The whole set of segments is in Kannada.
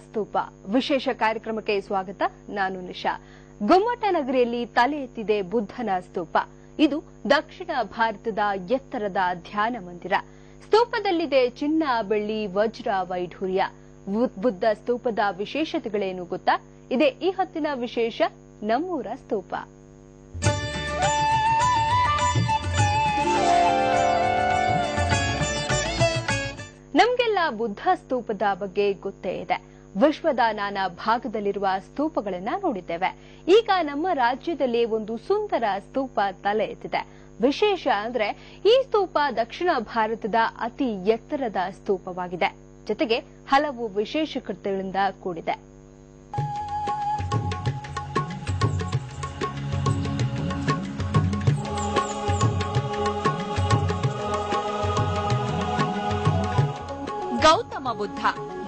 ಸ್ತೂಪ ವಿಶೇಷ ಕಾರ್ಯಕ್ರಮಕ್ಕೆ ಸ್ವಾಗತ. ನಾನು ನಿಶಾ. ಗೊಮ್ಮಟ ನಗರಿಯಲ್ಲಿ ತಲೆ ಎತ್ತಿದೆ ಬುದ್ಧನ ಸ್ತೂಪ. ಇದು ದಕ್ಷಿಣ ಭಾರತದ ಎತ್ತರದ ಧ್ಯಾನ ಮಂದಿರ. ಸ್ತೂಪದಲ್ಲಿದೆ ಚಿನ್ನ, ಬೆಳ್ಳಿ, ವಜ್ರ, ವೈಢೂರ್ಯ. ಬುದ್ಧ ಸ್ತೂಪದ ವಿಶೇಷತೆಗಳೇನು ಗೊತ್ತಾ? ಇದೇ ಈ ಹೊತ್ತಿನ ವಿಶೇಷ ನಮ್ಮೂರ ಸ್ತೂಪ. ನಮಗೆಲ್ಲ ಬುದ್ಧ ಸ್ತೂಪದ ಬಗ್ಗೆ ಗೊತ್ತೇ ಇದೆ. ವಿಶ್ವದ ನಾನಾ ಭಾಗದಲ್ಲಿರುವ ಸ್ತೂಪಗಳನ್ನ ನೋಡಿದ್ದೇವೆ. ಈಗ ನಮ್ಮ ರಾಜ್ಯದಲ್ಲಿ ಒಂದು ಸುಂದರ ಸ್ತೂಪ ತಲೆ ಎತ್ತಿದೆ. ವಿಶೇಷ ಅಂದ್ರೆ ಈ ಸ್ತೂಪ ದಕ್ಷಿಣ ಭಾರತದ ಅತಿ ಎತ್ತರದ ಸ್ತೂಪವಾಗಿದೆ. ಜೊತೆಗೆ ಹಲವು ವಿಶೇಷತೆಗಳಿಂದ ಕೂಡಿದೆ. ಗೌತಮ ಬುದ್ಧ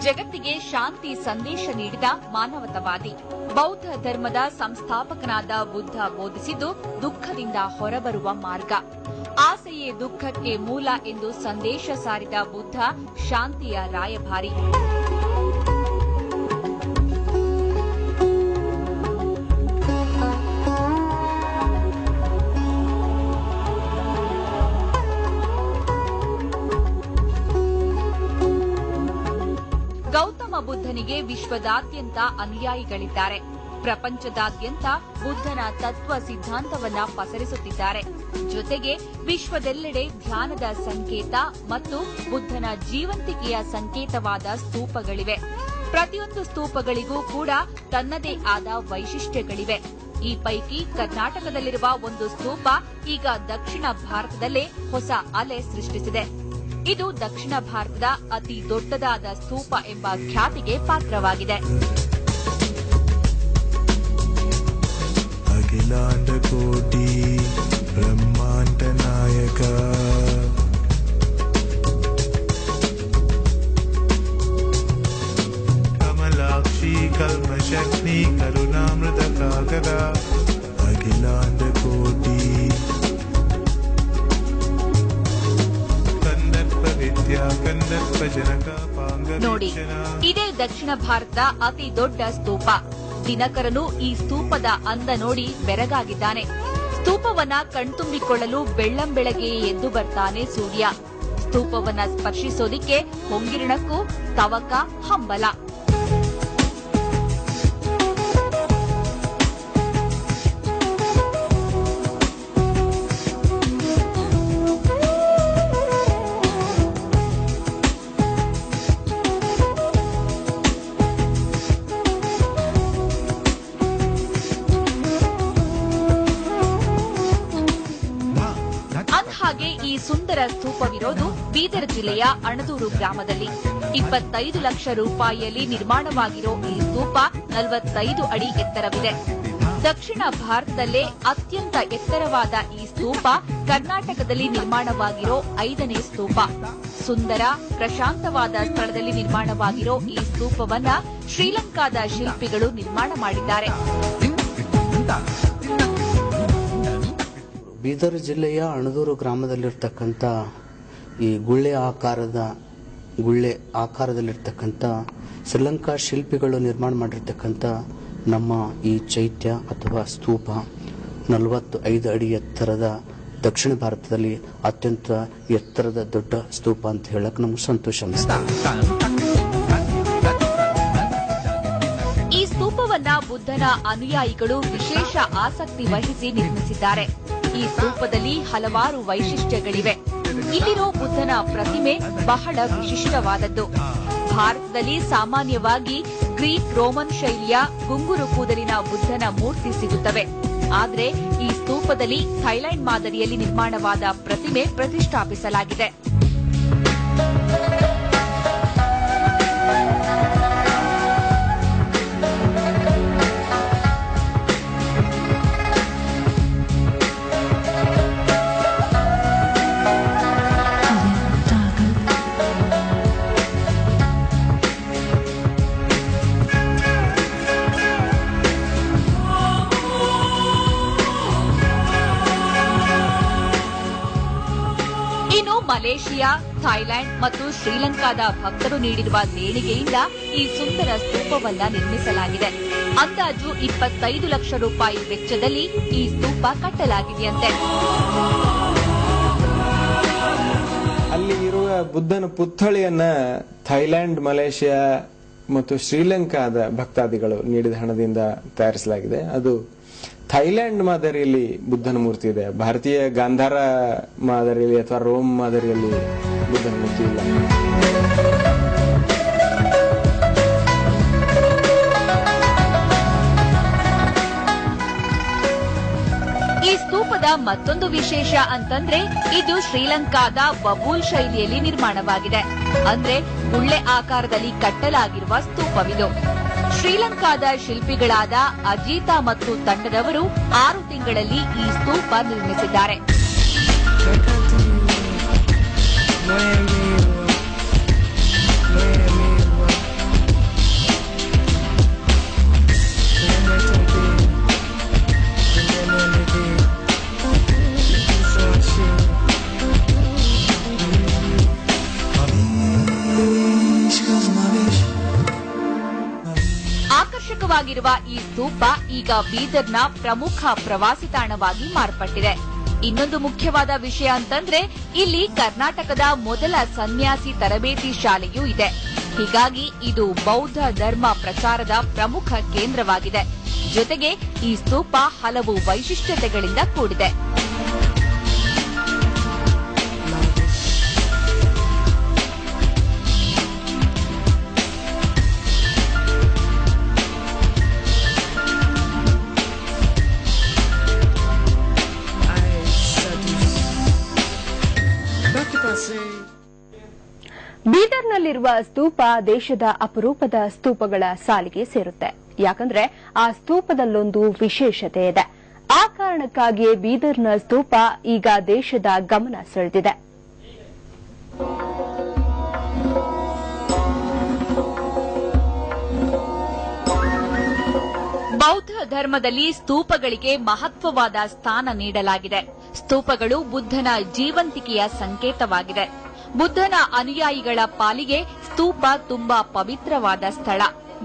ಜಗತ್ತಿಗೆ ಶಾಂತಿ ಸಂದೇಶ ನೀಡಿದ ಮಾನವತಾವಾದಿ. ಬೌದ್ಧ ಧರ್ಮದ ಸಂಸ್ಥಾಪಕನಾದ ಬುದ್ಧ ಬೋಧಿಸಿದ್ದು ದುಃಖದಿಂದ ಹೊರಬರುವ ಮಾರ್ಗ. ಆಸೆಯೇ ದುಃಖಕ್ಕೆ ಮೂಲ ಎಂದು ಸಂದೇಶ ಸಾರಿದ ಬುದ್ಧ ಶಾಂತಿಯ ರಾಯಭಾರಿ. ಗೌತಮ ಬುದ್ಧನಿಗೆ ವಿಶ್ವದಾದ್ಯಂತ ಅನುಯಾಯಿಗಳಿದ್ದಾರೆ. ಪ್ರಪಂಚದಾದ್ಯಂತ ಬುದ್ಧನ ತತ್ವ ಸಿದ್ಧಾಂತವನ್ನ ಪಸರಿಸುತ್ತಿದ್ದಾರೆ. ಜೊತೆಗೆ ವಿಶ್ವದೆಲ್ಲೆಡೆ ಧ್ಯಾನದ ಸಂಕೇತ ಮತ್ತು ಬುದ್ಧನ ಜೀವಂತಿಕೆಯ ಸಂಕೇತವಾದ ಸ್ತೂಪಗಳಿವೆ. ಪ್ರತಿಯೊಂದು ಸ್ತೂಪಗಳಿಗೂ ಕೂಡ ತನ್ನದೇ ಆದ ವೈಶಿಷ್ಟ್ಯಗಳಿವೆ. ಈ ಪೈಕಿ ಕರ್ನಾಟಕದಲ್ಲಿರುವ ಒಂದು ಸ್ತೂಪ ಈಗ ದಕ್ಷಿಣ ಭಾರತದಲ್ಲೇ ಹೊಸ ಅಲೆ ಸೃಷ್ಟಿಸಿದೆ. ಇದು ದಕ್ಷಿಣ ಭಾರತದ ಅತಿ ದೊಡ್ಡದಾದ ಸ್ತೂಪ ಎಂಬ ಖ್ಯಾತಿಗೆ ಪಾತ್ರವಾಗಿದೆ. ಅಖಿಲಾಂಡ ಕೋಟಿ ಬ್ರಹ್ಮಾಂಡ ನಾಯಕ ಕಮಲಾಕ್ಷಿ ಕಲ್ಮಶಕ್ತಿ ಕರುಣಾಮೃತ ಕಾಗದ ಅಖಿಲಾಂಡ ಕೋಟಿ ನೋಡಿ, ಇದೇ ದಕ್ಷಿಣ ಭಾರತದ ಅತಿ ದೊಡ್ಡ ಸ್ತೂಪ. ದಿನಕರನು ಈ ಸ್ತೂಪದ ಅಂದ ನೋಡಿ ಬೆರಗಾಗಿದ್ದಾನೆ. ಸ್ತೂಪವನ್ನ ಕಣ್ತುಂಬಿಕೊಳ್ಳಲು ಬೆಳ್ಳಂಬೆಳಗ್ಗೆ ಎದ್ದು ಬರ್ತಾನೆ ಸೂರ್ಯ. ಸ್ತೂಪವನ್ನ ಸ್ಪರ್ಶಿಸೋದಿಕ್ಕೆ ಹೊಂಗಿರಣಕ್ಕೂ ತವಕ, ಹಂಬಲ. ಹಾಗೆ ಈ ಸುಂದರ ಸ್ತೂಪವಿರೋದು ಬೀದರ್ ಜಿಲ್ಲೆಯ ಅಣದೂರು ಗ್ರಾಮದಲ್ಲಿ. 25 ಲಕ್ಷ ರೂಪಾಯಿಯಲ್ಲಿ ನಿರ್ಮಾಣವಾಗಿರೋ ಈ ಸ್ತೂಪ 45 ಅಡಿ ಎತ್ತರವಿದೆ. ದಕ್ಷಿಣ ಭಾರತದಲ್ಲೇ ಅತ್ಯಂತ ಎತ್ತರವಾದ ಈ ಸ್ತೂಪ ಕರ್ನಾಟಕದಲ್ಲಿ ನಿರ್ಮಾಣವಾಗಿರೋ 5ನೇ ಸ್ತೂಪ. ಸುಂದರ ಪ್ರಶಾಂತವಾದ ಸ್ಥಳದಲ್ಲಿ ನಿರ್ಮಾಣವಾಗಿರೋ ಈ ಸ್ತೂಪವನ್ನ ಶ್ರೀಲಂಕಾದ ಶಿಲ್ಪಿಗಳು ನಿರ್ಮಾಣ ಮಾಡಿದ್ದಾರೆ. ಬೀದರ್ ಜಿಲ್ಲೆಯ ಅಣದೂರು ಗ್ರಾಮದಲ್ಲಿರ್ತಕ್ಕಂಥ ಈ ಗುಳ್ಳೆ ಆಕಾರದಲ್ಲಿರ್ತಕ್ಕಂಥ ಶ್ರೀಲಂಕಾ ಶಿಲ್ಪಿಗಳು ನಿರ್ಮಾಣ ಮಾಡಿರ್ತಕ್ಕಂಥ ನಮ್ಮ ಈ ಚೈತ್ಯ ಅಥವಾ ಸ್ತೂಪ 45 ಅಡಿ ಎತ್ತರದ ದಕ್ಷಿಣ ಭಾರತದಲ್ಲಿ ಅತ್ಯಂತ ಎತ್ತರದ ದೊಡ್ಡ ಸ್ತೂಪ ಅಂತ ಹೇಳಕ್ ನಮ್ಗೆ ಸಂತೋಷ ಅನಿಸ್ತಾ. ಈ ಸ್ತೂಪವನ್ನ ಬುದ್ಧನ ಅನುಯಾಯಿಗಳು ವಿಶೇಷ ಆಸಕ್ತಿ ವಹಿಸಿ ನಿರ್ಮಿಸಿದ್ದಾರೆ. ಈ ಸ್ತೂಪದಲ್ಲಿ ಹಲವಾರು ವೈಶಿಷ್ಟ್ಯಗಳಿವೆ. ಇಲ್ಲಿರೋ ಬುದ್ಧನ ಪ್ರತಿಮೆ ಬಹಳ ವಿಶಿಷ್ಟವಾದದ್ದು. ಭಾರತದಲ್ಲಿ ಸಾಮಾನ್ಯವಾಗಿ ಗ್ರೀಕ್ ರೋಮನ್ ಶೈಲಿಯ ಗುಂಗುರು ಕೂದಲಿನ ಬುದ್ಧನ ಮೂರ್ತಿ ಸಿಗುತ್ತವೆ. ಆದರೆ ಈ ಸ್ತೂಪದಲ್ಲಿ ಥೈಲ್ಯಾಂಡ್ ಮಾದರಿಯಲ್ಲಿ ನಿರ್ಮಾಣವಾದ ಪ್ರತಿಮೆ ಪ್ರತಿಷ್ಠಾಪಿಸಲಾಗಿದೆ. ಮಲೇಷಿಯಾ, ಥೈಲ್ಯಾಂಡ್ ಮತ್ತು ಶ್ರೀಲಂಕಾದ ಭಕ್ತರು ನೀಡಿರುವ ದೇಣಿಗೆಯಿಂದ ಈ ಸುಂದರ ಸ್ತೂಪವನ್ನ ನಿರ್ಮಿಸಲಾಗಿದೆ. ಅಂದಾಜು 25 ಲಕ್ಷ ರೂಪಾಯಿ ವೆಚ್ಚದಲ್ಲಿ ಈ ಸ್ತೂಪ ಕಟ್ಟಲಾಗಿದೆಯಂತೆ. ಅಲ್ಲಿ ಇರುವ ಬುದ್ಧನ ಪುತ್ಥಳಿಯನ್ನ ಥೈಲ್ಯಾಂಡ್, ಮಲೇಷಿಯಾ ಮತ್ತು ಶ್ರೀಲಂಕಾದ ಭಕ್ತಾದಿಗಳು ನೀಡಿದ ಹಣದಿಂದ ತಯಾರಿಸಲಾಗಿದೆ. ಅದು ಥೈಲ್ಯಾಂಡ್ ಮಾದರಿಯಲ್ಲಿ ಬುದ್ಧನ ಮೂರ್ತಿ ಇದೆ. ಭಾರತೀಯ ಗಾಂಧಾರ ಮಾದರಿಯಲ್ಲಿ ಅಥವಾ ರೋಮ್ ಮಾದರಿಯಲ್ಲಿ ಬುದ್ಧನ ಮೂರ್ತಿ ಇಲ್ಲ. ಈ ಸ್ತೂಪದ ಮತ್ತೊಂದು ವಿಶೇಷ ಅಂತಂದ್ರೆ ಇದು ಶ್ರೀಲಂಕಾದ ಬಬೂಲ್ ಶೈಲಿಯಲ್ಲಿ ನಿರ್ಮಾಣವಾಗಿದೆ. ಅಂದ್ರೆ ಗುಳ್ಳೆ ಆಕಾರದಲ್ಲಿ ಕಟ್ಟಲಾಗಿರುವ ಸ್ತೂಪವಿದು. ಶ್ರೀಲಂಕಾದ ಶಿಲ್ಪಿಗಳಾದ ಅಜೀತಾ ಮತ್ತು ತಂಡದವರು 6 ತಿಂಗಳಲ್ಲಿ ಈ ಸ್ತೂಪ ನಿರ್ಮಿಸಿದ್ದಾರೆ. ಆಕರ್ಷಕವಾಗಿರುವ ಈ ಸ್ತೂಪ ಈಗ ಬೀದರ್ನ ಪ್ರಮುಖ ಪ್ರವಾಸಿ ತಾಣವಾಗಿ ಮಾರ್ಪಟ್ಟಿದೆ. ಇನ್ನೊಂದು ಮುಖ್ಯವಾದ ವಿಷಯ ಅಂತಂದ್ರೆ ಇಲ್ಲಿ ಕರ್ನಾಟಕದ ಮೊದಲ ಸನ್ಯಾಸಿ ತರಬೇತಿ ಶಾಲೆಯೂ ಇದೆ. ಹೀಗಾಗಿ ಇದು ಬೌದ್ಧ ಧರ್ಮ ಪ್ರಚಾರದ ಪ್ರಮುಖ ಕೇಂದ್ರವಾಗಿದೆ. ಜೊತೆಗೆ ಈ ಸ್ತೂಪ ಹಲವು ವೈಶಿಷ್ಟ್ಯತೆಗಳಿಂದ ಕೂಡಿದೆ. ಬೀದರ್ನಲ್ಲಿರುವ ಸ್ತೂಪ ದೇಶದ ಅಪರೂಪದ ಸ್ತೂಪಗಳ ಸಾಲಿಗೆ ಸೇರುತ್ತೆ. ಯಾಕಂದ್ರೆ ಆ ಸ್ತೂಪದಲ್ಲೊಂದು ವಿಶೇಷತೆ ಇದೆ. ಆ ಕಾರಣಕ್ಕಾಗಿಯೇ ಬೀದರ್ನ ಸ್ತೂಪ ಈಗ ದೇಶದ ಗಮನ ಸೆಳೆದಿದೆ. ಬೌದ್ಧ ಧರ್ಮದಲ್ಲಿ ಸ್ತೂಪಗಳಿಗೆ ಮಹತ್ವವಾದ ಸ್ಥಾನ ನೀಡಲಾಗಿದೆ. ಸ್ತೂಪಗಳು ಬುದ್ಧನ ಜೀವಂತಿಕೆಯ ಸಂಕೇತವಾಗಿದೆ. ಬುದ್ಧನ ಅನುಯಾಯಿಗಳ ಪಾಲಿಗೆ ಸ್ತೂಪ ತುಂಬಾ ಪವಿತ್ರವಾದ ಸ್ಥಳ.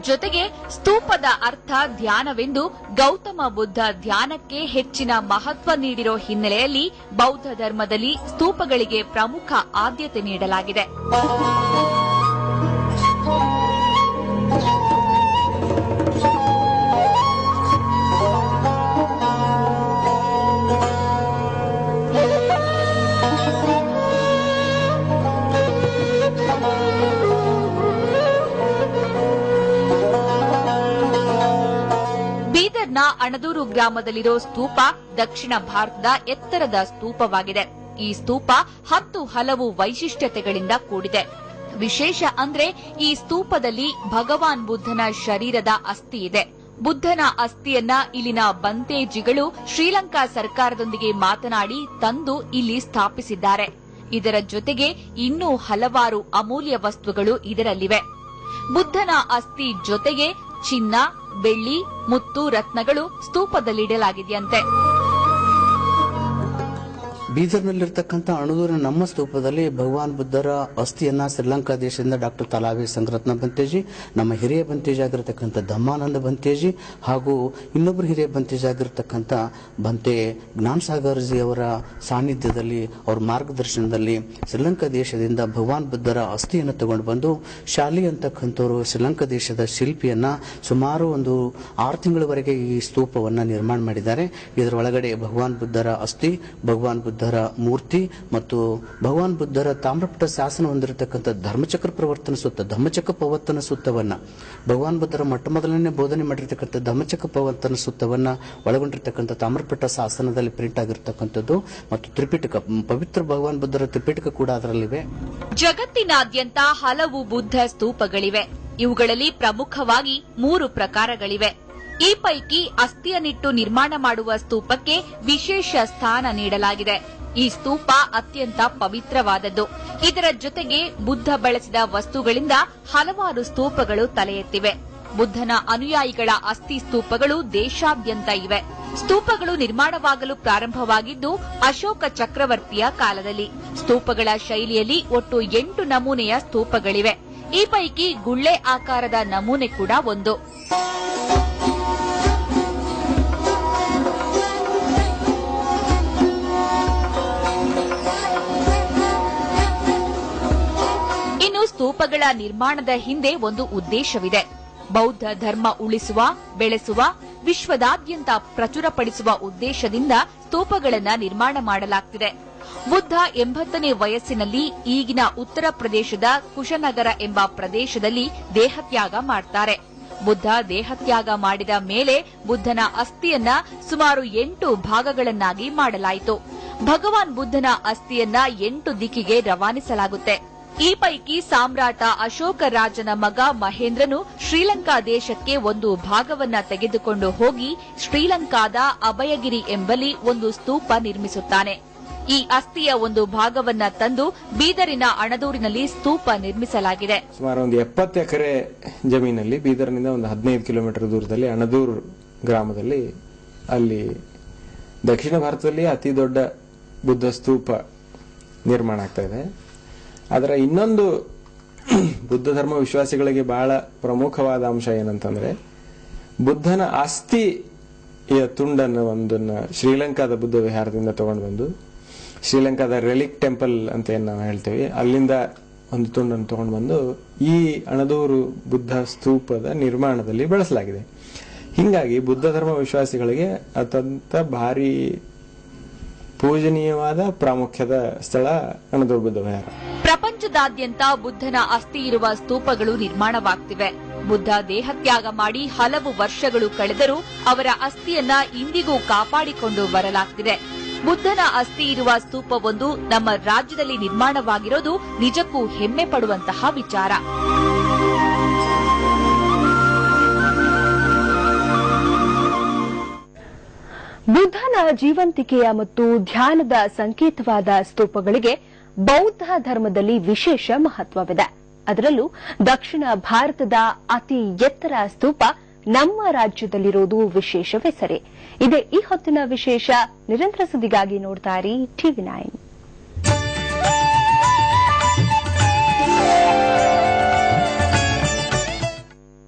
ಜೊತೆಗೆ ಸ್ತೂಪದ ಅರ್ಥ ಧ್ಯಾನವೆಂದು ಗೌತಮ ಬುದ್ಧ ಧ್ಯಾನಕ್ಕೆ ಹೆಚ್ಚಿನ ಮಹತ್ವ ನೀಡಿರೋ ಹಿನ್ನೆಲೆಯಲ್ಲಿ ಬೌದ್ಧ ಧರ್ಮದಲ್ಲಿ ಸ್ತೂಪಗಳಿಗೆ ಪ್ರಮುಖ ಆದ್ಯತೆ ನೀಡಲಾಗಿದೆ. ಬೀದರ್ನ ಅಣದೂರು ಗ್ರಾಮದಲ್ಲಿರೋ ಸ್ತೂಪ ದಕ್ಷಿಣ ಭಾರತದ ಎತ್ತರದ ಸ್ತೂಪವಾಗಿದೆ. ಈ ಸ್ತೂಪ 10 ಹಲವು ವೈಶಿಷ್ಟ್ಯತೆಗಳಿಂದ ಕೂಡಿದೆ. ವಿಶೇಷ ಅಂದ್ರೆ ಈ ಸ್ತೂಪದಲ್ಲಿ ಭಗವಾನ್ ಬುದ್ಧನ ಶರೀರದ ಅಸ್ಥಿ ಇದೆ. ಬುದ್ಧನ ಅಸ್ಥಿಯನ್ನ ಇಲ್ಲಿನ ಬಂತೇಜಿಗಳು ಶ್ರೀಲಂಕಾ ಸರ್ಕಾರದೊಂದಿಗೆ ಮಾತನಾಡಿ ತಂದು ಇಲ್ಲಿ ಸ್ಥಾಪಿಸಿದ್ದಾರೆ. ಇದರ ಜೊತೆಗೆ ಇನ್ನೂ ಹಲವಾರು ಅಮೂಲ್ಯ ವಸ್ತುಗಳು ಇದರಲ್ಲಿವೆ. ಬುದ್ಧನ ಅಸ್ಥಿ ಜೊತೆಗೆ ಚಿನ್ನ, ಬೆಳ್ಳಿ, ಮುತ್ತು, ರತ್ನಗಳು ಸ್ತೂಪದಲ್ಲಿಡಲಾಗಿದೆಯಂತೆ. ಬೀದರ್ನಲ್ಲಿರ್ತಕ್ಕಂಥ ಅಣದೂರಿನ ನಮ್ಮ ಸ್ತೂಪದಲ್ಲಿ ಭಗವಾನ್ ಬುದ್ಧರ ಅಸ್ಥಿಯನ್ನ ಶ್ರೀಲಂಕಾ ದೇಶದಿಂದ ಡಾಕ್ಟರ್ ತಲಾವಿ ಸಂಗರತ್ನ ಬಂತೇಜಿ, ನಮ್ಮ ಹಿರಿಯ ಬಂತೇಜಿ ಆಗಿರತಕ್ಕಂಥ ಧಮ್ಮಾನಂದ ಬಂತೇಜಿ ಹಾಗೂ ಇನ್ನೊಬ್ಬರು ಹಿರಿಯ ಬಂತೇಜಿ ಆಗಿರತಕ್ಕಂಥ ಬಂತೆ ಜ್ಞಾನಸಾಗರ್ಜಿ ಅವರ ಸಾನ್ನಿಧ್ಯದಲ್ಲಿ, ಅವರ ಮಾರ್ಗದರ್ಶನದಲ್ಲಿ ಶ್ರೀಲಂಕಾ ದೇಶದಿಂದ ಭಗವಾನ್ ಬುದ್ಧರ ಅಸ್ಥಿಯನ್ನು ತಗೊಂಡು ಬಂದು ಶಾಲಿ ಅಂತಕ್ಕಂಥವರು ಶ್ರೀಲಂಕಾ ದೇಶದ ಶಿಲ್ಪಿಯನ್ನ ಸುಮಾರು ಒಂದು 6 ತಿಂಗಳವರೆಗೆ ಈ ಸ್ತೂಪವನ್ನ ನಿರ್ಮಾಣ ಮಾಡಿದ್ದಾರೆ. ಇದರ ಒಳಗಡೆ ಭಗವಾನ್ ಬುದ್ಧರ ಅಸ್ಥಿ, ಭಗವಾನ್ ಬುದ್ಧರ ಮೂರ್ತಿ ಮತ್ತು ಭಗವಾನ್ ಬುದ್ಧರ ತಾಮ್ರಪಟ ಶಾಸನ ಹೊಂದಿರತಕ್ಕಂಥ ಧರ್ಮಚಕ್ರ ಪ್ರವರ್ತನ ಸೂತ್ರ, ಧಮ್ಮಚಕ್ರ ಪ್ರವರ್ತನ ಸೂತ್ರವನ್ನ, ಭಗವಾನ್ ಬುದ್ಧರ ಮೊಟ್ಟಮೊದಲನೇ ಬೋಧನೆ ಮಾಡಿರ್ತಕ್ಕಂಥ ಧಮ್ಮಚಕ್ರ ಪ್ರವರ್ತನ ಸೂತ್ರವನ್ನ ಒಳಗೊಂಡಿರ್ತಕ್ಕಂಥ ತಾಮ್ರಪಟ ಶಾಸನದಲ್ಲಿ ಪ್ರಿಂಟ್ ಆಗಿರತಕ್ಕಂಥದ್ದು ಮತ್ತು ತ್ರಿಪಿಟಕ, ಪವಿತ್ರ ಭಗವಾನ್ ಬುದ್ಧರ ತ್ರಿಪಿಟಕ ಕೂಡ ಅದರಲ್ಲಿವೆ. ಜಗತ್ತಿನಾದ್ಯಂತ ಹಲವು ಬುದ್ಧ ಸ್ತೂಪಗಳಿವೆ. ಇವುಗಳಲ್ಲಿ ಪ್ರಮುಖವಾಗಿ 3 ಪ್ರಕಾರಗಳಿವೆ. ಈ ಪೈಕಿ ಅಸ್ಥಿಯನ್ನಿಟ್ಟು ನಿರ್ಮಾಣ ಮಾಡುವ ಸ್ತೂಪಕ್ಕೆ ವಿಶೇಷ ಸ್ಥಾನ ನೀಡಲಾಗಿದೆ. ಈ ಸ್ತೂಪ ಅತ್ಯಂತ ಪವಿತ್ರವಾದದ್ದು. ಇದರ ಜೊತೆಗೆ ಬುದ್ಧ ಬಳಸಿದ ವಸ್ತುಗಳಿಂದ ಹಲವಾರು ಸ್ತೂಪಗಳು ತಲೆ ಎತ್ತಿವೆ. ಬುದ್ಧನ ಅನುಯಾಯಿಗಳ ಅಸ್ಥಿ ಸ್ತೂಪಗಳು ದೇಶಾದ್ಯಂತ ಇವೆ. ಸ್ತೂಪಗಳು ನಿರ್ಮಾಣವಾಗಲು ಪ್ರಾರಂಭವಾಗಿದ್ದು ಅಶೋಕ ಚಕ್ರವರ್ತಿಯ ಕಾಲದಲ್ಲಿ. ಸ್ತೂಪಗಳ ಶೈಲಿಯಲ್ಲಿ ಒಟ್ಟು 8 ನಮೂನೆಯ ಸ್ತೂಪಗಳಿವೆ. ಈ ಪೈಕಿ ಗುಳ್ಳೆ ಆಕಾರದ ನಮೂನೆ ಕೂಡ ಒಂದು. ಇನ್ನು ಸ್ತೂಪಗಳ ನಿರ್ಮಾಣದ ಹಿಂದೆ ಒಂದು ಉದ್ದೇಶವಿದೆ. ಬೌದ್ಧ ಧರ್ಮ ಉಳಿಸುವ, ಬೆಳೆಸುವ, ವಿಶ್ವದಾದ್ಯಂತ ಪ್ರಚುರಪಡಿಸುವ ಉದ್ದೇಶದಿಂದ ಸ್ತೂಪಗಳನ್ನು ನಿರ್ಮಾಣ ಮಾಡಲಾಗುತ್ತಿದೆ. ಬುದ್ಧ 80ನೇ ವಯಸ್ಸಿನಲ್ಲಿ ಈಗಿನ ಉತ್ತರ ಪ್ರದೇಶದ ಕುಶನಗರ ಎಂಬ ಪ್ರದೇಶದಲ್ಲಿ ದೇಹತ್ಯಾಗ ಮಾಡ್ತಾರೆ. ಬುದ್ಧ ದೇಹತ್ಯಾಗ ಮಾಡಿದ ಮೇಲೆ ಬುದ್ಧನ ಅಸ್ಥಿಯನ್ನ ಸುಮಾರು 8 ಭಾಗಗಳನ್ನಾಗಿ ಮಾಡಲಾಯಿತು. ಭಗವಾನ್ ಬುದ್ಧನ ಅಸ್ಥಿಯನ್ನ 8 ದಿಕ್ಕಿಗೆ ರವಾನಿಸಲಾಗುತ್ತೆ. ಈ ಪೈಕಿ ಸಾಮ್ರಾಟ ಅಶೋಕ ರಾಜನ ಮಗ ಮಹೇಂದ್ರನು ಶ್ರೀಲಂಕಾ ದೇಶಕ್ಕೆ ಒಂದು ಭಾಗವನ್ನ ತೆಗೆದುಕೊಂಡು ಹೋಗಿ ಶ್ರೀಲಂಕಾದ ಅಭಯಗಿರಿ ಎಂಬಲ್ಲಿ ಒಂದು ಸ್ತೂಪ ನಿರ್ಮಿಸುತ್ತಾನೆ. ಈ ಅಸ್ಥಿಯ ಒಂದು ಭಾಗವನ್ನ ತಂದು ಬೀದರಿನ ಅಣದೂರಿನಲ್ಲಿ ಸ್ತೂಪ ನಿರ್ಮಿಸಲಾಗಿದೆ. ಸುಮಾರು ಒಂದು 70 ಎಕರೆ ಜಮೀನಲ್ಲಿ ಬೀದರ್ನಿಂದ ಒಂದು 15 ಕಿಲೋಮೀಟರ್ ದೂರದಲ್ಲಿ ಅಣದೂರು ಗ್ರಾಮದಲ್ಲಿ ಅಲ್ಲಿ ದಕ್ಷಿಣ ಭಾರತದಲ್ಲಿ ಅತಿ ದೊಡ್ಡ ಬುದ್ಧ ಸ್ತೂಪ ನಿರ್ಮಾಣ ಆಗ್ತಾ ಇದೆ. ಅದರ ಇನ್ನೊಂದು ಬುದ್ಧ ಧರ್ಮ ವಿಶ್ವಾಸಿಗಳಿಗೆ ಬಹಳ ಪ್ರಮುಖವಾದ ಅಂಶ ಏನಂತಂದ್ರೆ, ಬುದ್ಧನ ಅಸ್ಥಿಯ ತುಂಡನ್ನು ಒಂದನ್ನ ಶ್ರೀಲಂಕಾದ ಬುದ್ಧ ವಿಹಾರದಿಂದ ತಗೊಂಡು ಬಂದು ಶ್ರೀಲಂಕಾದ ರೆಲಿಕ್ ಟೆಂಪಲ್ ಅಂತ ಏನ್ ನಾವು ಹೇಳ್ತೇವೆ, ಅಲ್ಲಿಂದ ಒಂದು ತುಂಡನ್ನು ತಗೊಂಡು ಬಂದು ಈ ಅಣದೂರು ಬುದ್ಧ ಸ್ತೂಪದ ನಿರ್ಮಾಣದಲ್ಲಿ ಬಳಸಲಾಗಿದೆ. ಹಿಂಗಾಗಿ ಬುದ್ಧ ಧರ್ಮ ವಿಶ್ವಾಸಿಗಳಿಗೆ ಅತ್ಯಂತ ಭಾರಿ ಪೂಜನೀಯವಾದ ಪ್ರಾಮುಖ್ಯದ ಸ್ಥಳ ಅಣದೂರು ಬುದ್ಧ ವಿಹಾರ. ಪ್ರಪಂಚದಾದ್ಯಂತ ಬುದ್ಧನ ಅಸ್ಥಿ ಇರುವ ಸ್ತೂಪಗಳು ನಿರ್ಮಾಣವಾಗುತ್ತಿವೆ. ಬುದ್ಧ ದೇಹತ್ಯಾಗ ಮಾಡಿ ಹಲವು ವರ್ಷಗಳು ಕಳೆದರೂ ಅವರ ಅಸ್ಥಿಯನ್ನ ಇಂದಿಗೂ ಕಾಪಾಡಿಕೊಂಡು ಬರಲಾಗುತ್ತಿದೆ. ಬುದ್ಧನ ಅಸ್ಥಿ ಇರುವ ಸ್ತೂಪವೊಂದು ನಮ್ಮ ರಾಜ್ಯದಲ್ಲಿ ನಿರ್ಮಾಣವಾಗಿರೋದು ನಿಜಕ್ಕೂ ಹೆಮ್ಮೆ ಪಡುವಂತಹ ವಿಚಾರ. ಬುದ್ಧನ ಜೀವಂತಿಕೆಯ ಮತ್ತು ಧ್ಯಾನದ ಸಂಕೇತವಾದ ಸ್ತೂಪಗಳಿಗೆ ಬೌದ್ಧ ಧರ್ಮದಲ್ಲಿ ವಿಶೇಷ ಮಹತ್ವವಿದೆ. ಅದರಲ್ಲೂ ದಕ್ಷಿಣ ಭಾರತದ ಅತಿ ಎತ್ತರ ಸ್ತೂಪ ನಮ್ಮ ರಾಜ್ಯದಲ್ಲಿರುವುದು ವಿಶೇಷವೇ ಸರಿ. ಇದೇ ಈ ಹೊತ್ತಿನ ವಿಶೇಷ. ನಿರಂತರ ಸುದ್ದಿಗಾಗಿ ನೋಡ್ತಾ ಇರಿ TV9.